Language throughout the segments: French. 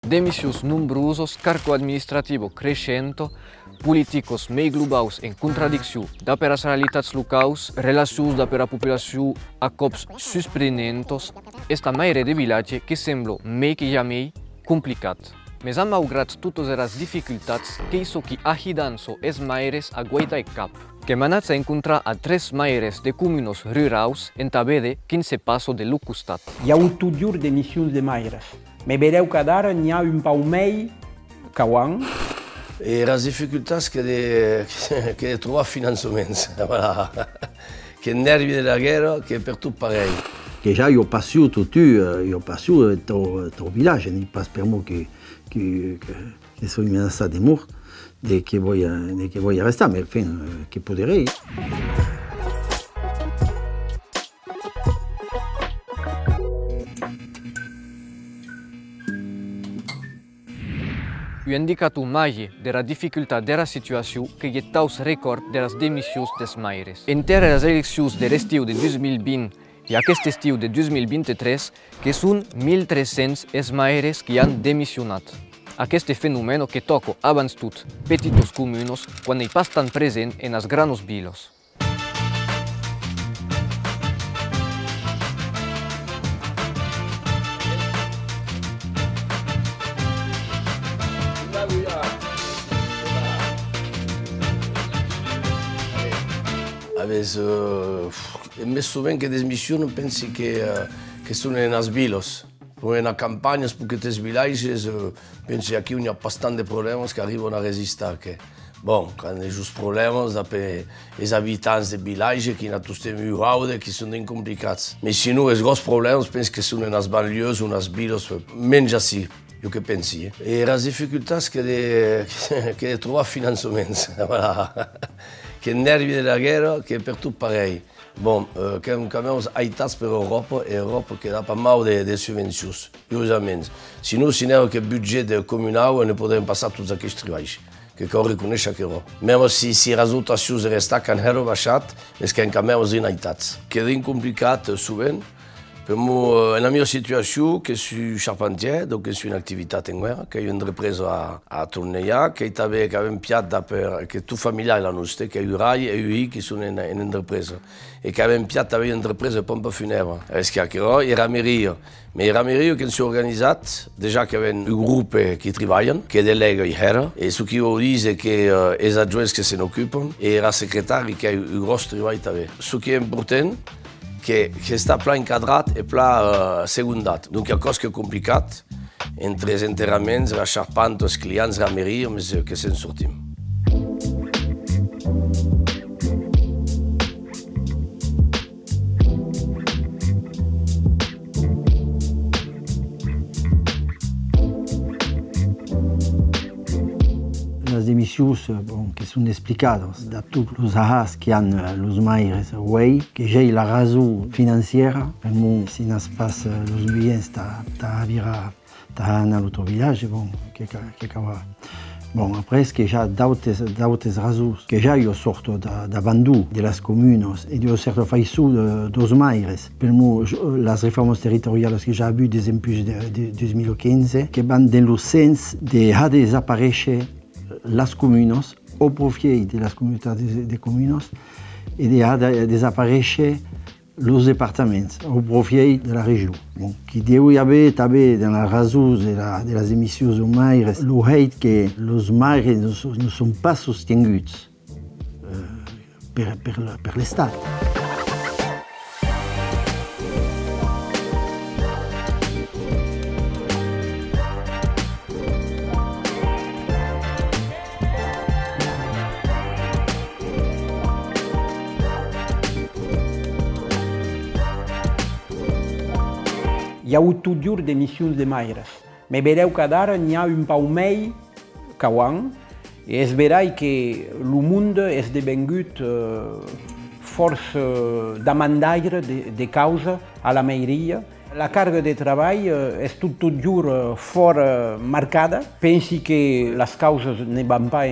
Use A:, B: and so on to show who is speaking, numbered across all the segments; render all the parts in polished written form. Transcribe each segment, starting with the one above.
A: Demisius numerosos, cargo administrativo crescendo, políticos meio globais em contradição da para as realidades locais, relações da para a população a cops surpreendentes, esta maioria de village que sembla meio que jamais complicado. Mas malgrado todas as dificuldades, que isso que ajudanço as maiores a guardar cap, que manatza encontrar a 3 maiores de comunas rurais em tabede 15 passos de Lucustat.
B: Hi ha un tudiur de missions de maires. Me vereu que ara n'hi ha un pau mei, cauan.
C: E as dificuldades que de trobar financiaments. Voilà. Que nervi da guerra, que per tot pareil.
D: Que já eu passei teu village, não passa per moi que sou ameaçado de morte, de que vou restar, mas enfim, que poderei.
A: O indicator maior da dificuldade da situação que é os recordes das demissões das maiores. Entre as eleições de estilo de 2020 e aquest estiu de 2023, que são 1.300 as maiores que han demissionat. Aquest fenômeno que toca abans tot petitos comunes quan ei pas tan present en as granos viles.
C: Més sovint que desmissiono pensi che sono nas vilas. Poi na campagna, perché te villages, penso che qui c'è abbastanza problemi che arrivano a resistere. Bon, quando ci sono problemi, per gli abitanti del villaggio che hanno tutti i raude, che sono incomplicati. Ma se no, i grossi problemi penso che sono nas banlieues o nas vilas, meno sì. Io che pensi. E le difficoltà che di trovare finanziamenti. Voilà. Che nervi della guerra, che per tutto pareil. Bon, che abbiamo aiutati per l'Europa e l'Europa che dà per mano delle sovvenzioni, giustamente. Se no, se non che il budget comunale, ne potremmo passare tutti questi lavori, che riconosce che l'Europa. Mesmo se le risultazioni restano che hanno rovesciato, ma che abbiamo aiutati. Che è incomplicato, sovente. Per me, nella mia situazione, che sono charpentier, donc sono in attività in guerra, che ho intrapreso a Tournea, che abbiamo piatta per che tu familiare la nostra, che io Rai e io che sono in intrapresa, e che abbiamo piatta per intrapresa pompa funebre. Perché i ramerio, ma i ramerio che sono organizzati, già che abbiamo un gruppo che lavorano, che delega i herra, e su chi io dico che i agenti che se ne occupano, e la segretaria che ha un grosso lavoro. Su chi è importante, che sta plan incadrato e plan secondato. Donc, è cosa che è complicata entre gli enterramenti, la charpente, i clienti, la rameria, ma che se ne sortiamo.
D: Las démissions que sont explicadas de tous les arras que ont les maires, que j'ai la raison financière, pour moi, si n'a pas les biens, dans l'autre village, bon, après, ce que j'ai d'autres raisons, que j'ai sorti de Bandou, de las communes, et de certes faisceaux dos maires. Pour moi, les réformes territoriales que j'ai vues des impulses de 2015, qui vont dans le sens de désapparaître las comunes au profit de las communautés de communes et de desaparecer los départements au profit de la région. Bon, qui doit y avoir dans la raison de las émissions aux maires le fait que les maires ne sont pas soutenus par l'État.
B: Hi ha un tudiur de missions de maires. Me vereu que ara n'hi ha un pau mei, cauan, e es verai que el món és devengut força demandaire de causa a la maioria. La càrrega de treball és tot fort marcada. Pensi que les causes ne van pas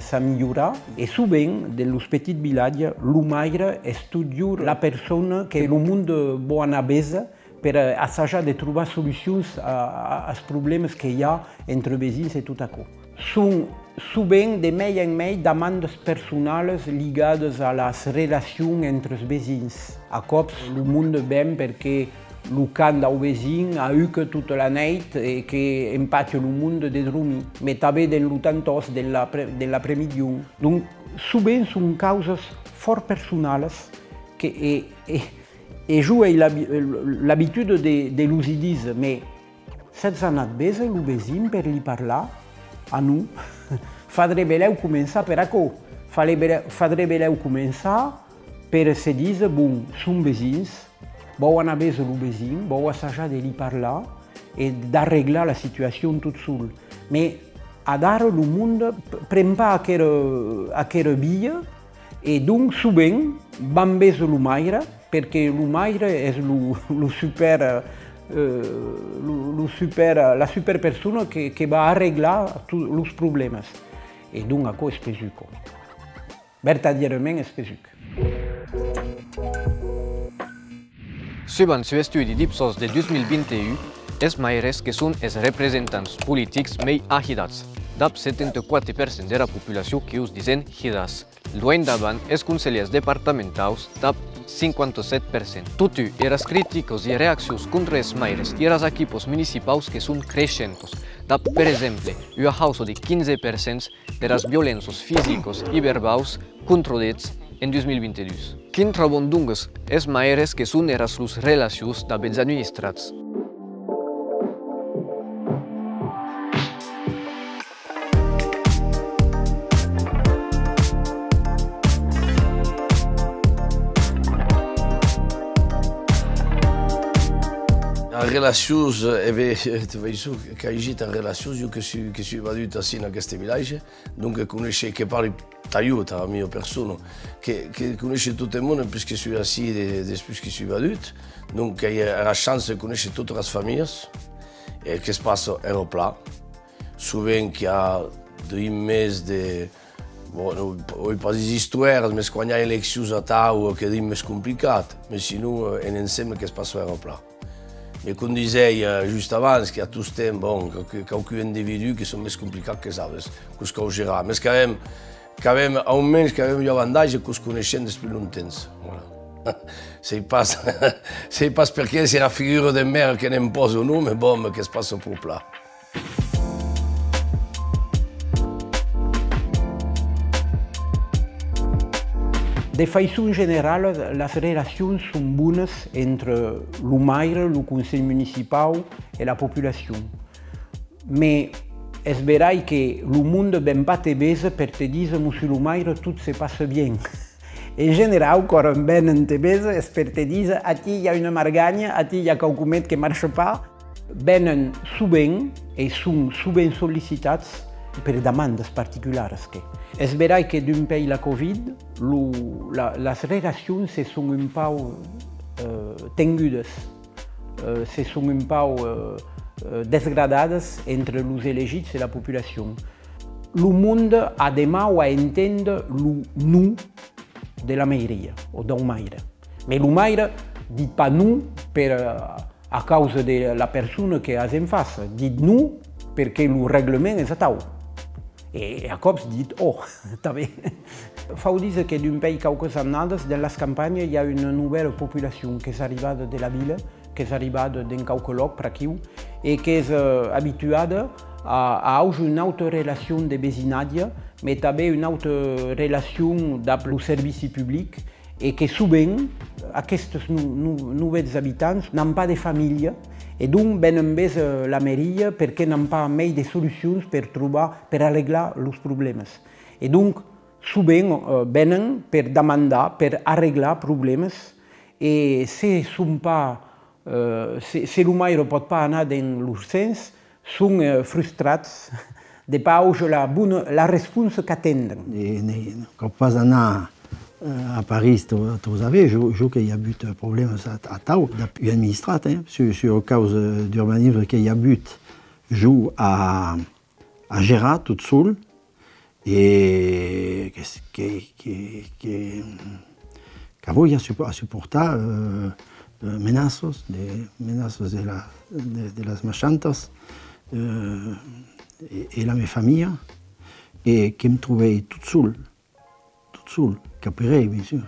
B: s'amillorar. E sovint, de los petits vilatges, el maire és tot la persona que el món vol anar besa per assajar de trobar solucions als problemes que hi ha entre veïns i tot això. Són sovint de més en més demandes personals lligades a les relacions entre els veïns. A cops el món ben perquè el cant del veïn ha eu que tota la nit i que empatja el món de dormir, però també del tantós de l'après-midi. Donc, sovint són causes fort personals que jo he l'habitude de los dir, mais s'has anat bé el veïn per li parlar a nous, faudrait beleu començar per això. Faudrait beleu començar per se dir, bon, som veïns, vau anar bé el veïn, vau assajar de li parlar i d'arreglar la situació tot sol. Mais ara el món pren pas aquesta via i donc sovint van bé el maire, perquè el maire és la super persona que va arreglar tots els problemes. I donc això és pesuc. Verdaderament és pesuc.
A: Segons un estudi d'Ipsos de 2021, els maires que són els representants polítics més agidats, d'ap 74% de la població que us dicen hidas. Luego davant els consellers departamentals d'ap 57%. Tot i les crítiques i reaccions contra els maires i els equipos municipals que són creixents, d'ap, per exemple, una hausa de 15% de les violències físiques i verbals controlats en 2022. Quin troben doncs els maires que són les relacions dels administrats?
C: En relacions, que hi hagi en relacions, jo que soy vadut així en aquest vilatge, donc conèixer, que parli t'ajuda a la meva persona, que conèixer tot el món, perquè soy així després que soy vadut, donc hi ha la chance de conèixer totes les famílies, el que es passa a Aeropla, sovint que hi ha d'un mes de... Bon, oi pas les histoires, mais quan hi ha eleccions a tau, que és més complicat, però sinon, en ensemble que es passa a Aeropla. Mais com disais just abans, que hi ha tots temps, bon, qualque individu que són més complicats que els altres, que els caugerà. Mais almenys que hem l'avantatge que els coneixem després d'un temps. C'est pas perquè c'est la figura de mère que n'en posa un, mais bon, que es passa per pla.
B: De façon general, les relacions són bones entre el maire, el consell municipal i la població. Mais és veritat que el món ben pas te besa per te dir que monsieur le maire tot se passa bé. En general, quan venen te besa és per te dir que aquí hi ha una marganya, aquí hi ha quelcom que marxa pas. Venen sovint i són sovint sol·licitats per demandes particulars. És veritat que després la Covid, les relacions se són un peu tengudes, se són un peu desgradades entre els elegits i la població. El món ha de mal a entendre el nu de la maioria o del maire. Mais el maire dit pas nu a causa de la persona que has en face, dit nu perquè el reglament és a tau. I a cops dit, oh, està bé. Fau dir que d'un país qualques annades, de les campanyes hi ha una nova població que és arribada de la vila, que és arribada d'un qualque lloc per aquí, i que és habituada a una altra relació de veïnatge, però també una altra relació amb el servici públic, i que sovint aquests nous habitants n'han pas de família, i donc venen més a la mairie perquè n'han pas més de solucions per arreglar els problemes. I donc sovint venen per demanar, per arreglar problemes, i si el maire pot pas anar en l'urgència, són frustrats de pas la resposta que tenen.
D: Quand pas anar à Paris, vous savez, je qu'il y a eu des problèmes à Tau, depuis administrat, sur cause d'urbanisme qu'il y a eu, joue à gérer tout seul, et qu'avant il y a supporté amenazos de las machantas et la mia famille, et que me trouvais tout seul, qu'après, bien sûr,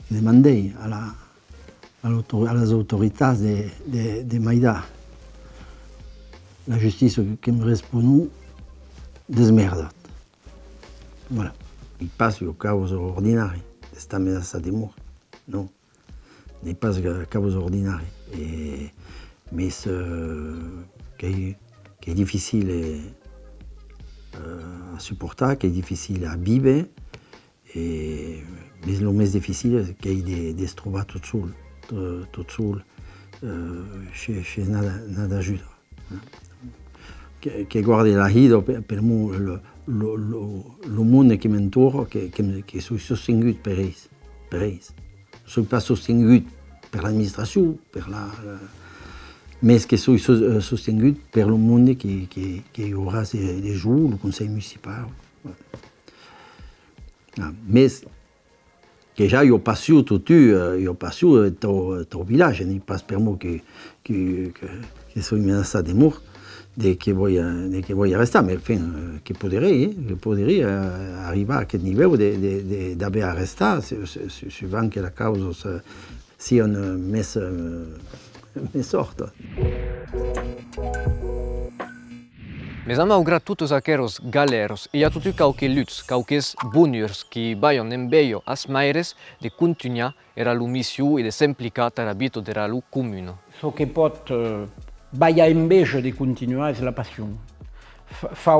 D: demandé a las autorités de Maïda. La justice que me répondit, desmerdat. Voilà. Il passe aux causes ordinaires de cette menace de mort. Non, n'est pas cause ordinaire. Mais qui est difficile à supporter, qui est difficile à vivre. Mais le plus difficile, c'est qu'il est de se trouver tout seul, chez nada d'ajuda. Que guarde la vida per moi, le monde qui m'entoure, que soy sostenuto per ells. Ne soy pas sostenuto per l'administració, mais que soy sostenuto per le monde que hi haurà de jours, le conseil municipal. Mais que ja ho passo tot, ho passo tot village, n'est pas per moi que soy amenaçat de mort. De que voy a rester, mais enfin, que podria arribar a aquest nivell d'haver a restar, suivant que la causa sia més sorta.
A: Mais malgré tous aqueros galeros, il y a tutti qualche luts, quelques bonheurs qui baillent en bello as maires de continuar era la mission e de s'implicar a l'abito de la comune.
B: Ce che pot baia invece di continuare è la passione. Fa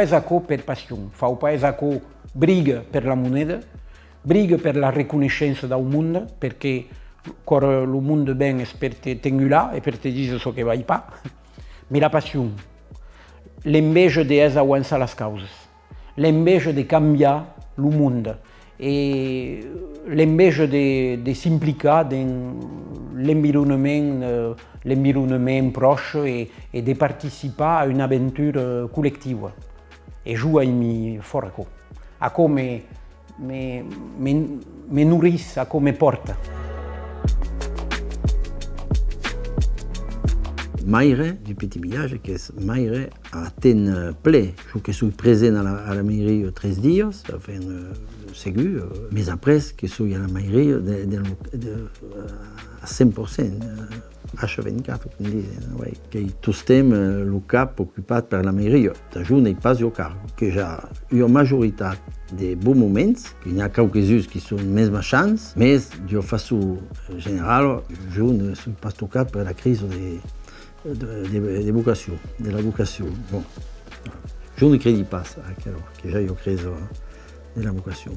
B: esco per passione, fa esco briga per la moneta, briga per la riconoscenza da un mondo, perché il mondo ben è per te tenere e per te dire ciò che vai pas, ma la passione, l'invece di avanzare le cause, l'invece di cambiare il mondo e l'invece di si implicare nell'environnement proche e di partecipare a un'avventura collettiva e giù mi forco, a come mi nourrisse, a come porta.
D: Maire du petit village, que es Maire a ten ple. Je que suis présent à la mairie 13 dies, enfin, segur, mais après que suis à la mairie à 100%, H24, com dicen, que tot estem el cap ocupat per la mairie. Jo n'he pas jo car, que ja hi ha majoritat de bons moments, que n'hi ha quelques-uns que són més marxants, més jo faço general, jo no soy pas tocat per la crisi de vocació, de la vocació. Bon, jo ne credi pas que ja jo creso de la vocació.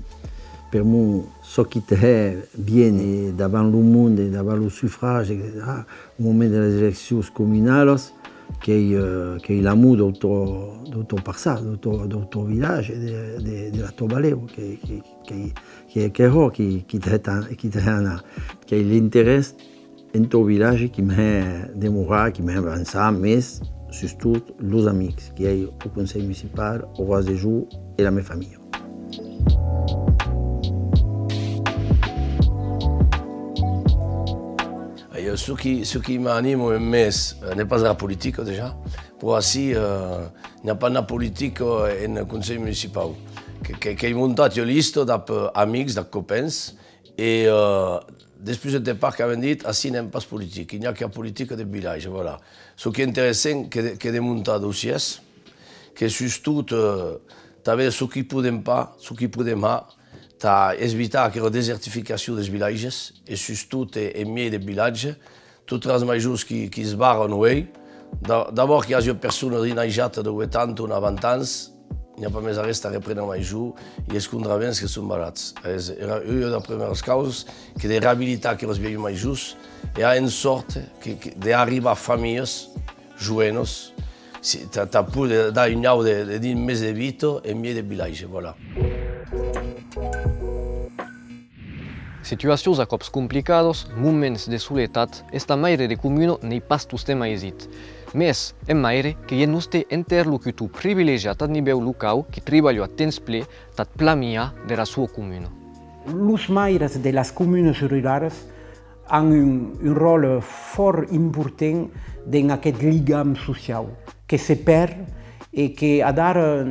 D: Per moi, ce qui était bien davant le monde, davant le suffrage, etc., au moment des élections communales, qu'il y a l'amour d'autres personnes, d'autres villages, de la Tobaleo, qui est rare, qui a l'intérêt en ton village qui m'a démoré, qui m'a avancé, mais surtout les amis qui sont au conseil municipal, au roi des jours et la mia famille.
C: Ce qui m'anime més n'est pas la politique déjà. Pour ainsi, il n'y a pas de politique dans le conseil municipal. Qui est monté listo d'amis, de copains, et depuis le départ, qu'on a dit, ainsi il n'y a pas de politique. Il n'y a que la politique du village. Voilà. Ce qui est intéressant, c'est de monter dossiers, que surtout, tu as ce qui ne peut pas, ce qui peut pas, tu as évité la désertification des villages, et surtout, les mieux des villages, toutes les maisons qui se barrent, d'abord, il y a des personnes qui ont 80 ou 90 ans, il n'y a pas de reste à reprendre la maison, et les contraventions qui sont barates. C'est une des premières causes qui est de réhabiliter les vieilles maisons et à une sorte d'arriver à familles jeunes. Tu as pu dar un nhau de 10 mesos de vie et mieux de village. Voilà.
A: Situacions a cops complicados, moments de soledat, esta maire de comune n'est pas tous tema esit. Mais è maire che è nostre interlocutor privilegiat a nivell local che treballa a temps ple dat plamia della sua comune.
B: Los maires de las comunes rurales han un rol fort important dans aquest lligam social, que se perd i que ara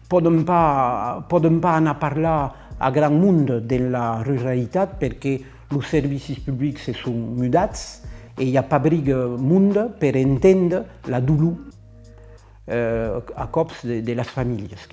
B: podem pas anar a parlar a gran munt de la ruralitat perquè els servicis públics se són mudats i hi ha pas munt per entendre la dolor a cops de les famílies.